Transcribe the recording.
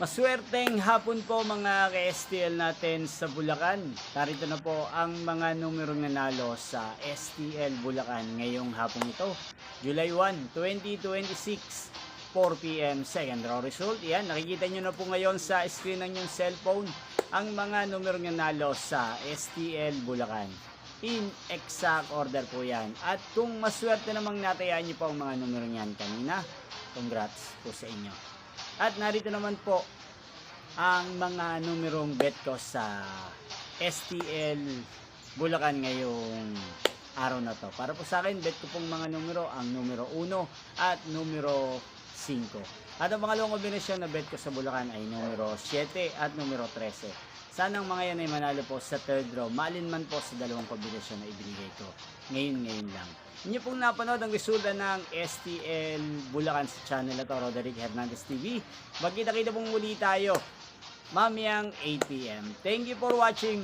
Maswerteng hapon po mga ka-STL natin sa Bulacan. Narito na po ang mga numerong nanalo sa STL Bulacan ngayong hapon ito. July 1, 2026, 4 p.m. second row result. Yan, nakikita nyo na po ngayon sa screen ng inyong cellphone ang mga numerong nanalo sa STL Bulacan. In exact order po yan. At kung maswerte namang natayaan nyo po ang mga numerong yan kanina, congrats po sa inyo. At narito naman po ang mga numerong bet ko sa STL Bulacan ngayong araw na to. Para po sa akin, bet ko pong mga numero, ang numero 1 at numero 5. At ang pangalawang kombinasyon na bet ko sa Bulacan ay numero 7 at numero 13. Sana ang mga yan ay manalo po sa third draw. Malin man po sa dalawang kombinasyon na ibinigay ko. Ngayon lang. Inyo pong napanood ang resulta ng STL Bulacan sa channel na to, Roderick Hernandez TV. Magkita-kita pong muli tayo mamayang 8 p.m. Thank you for watching.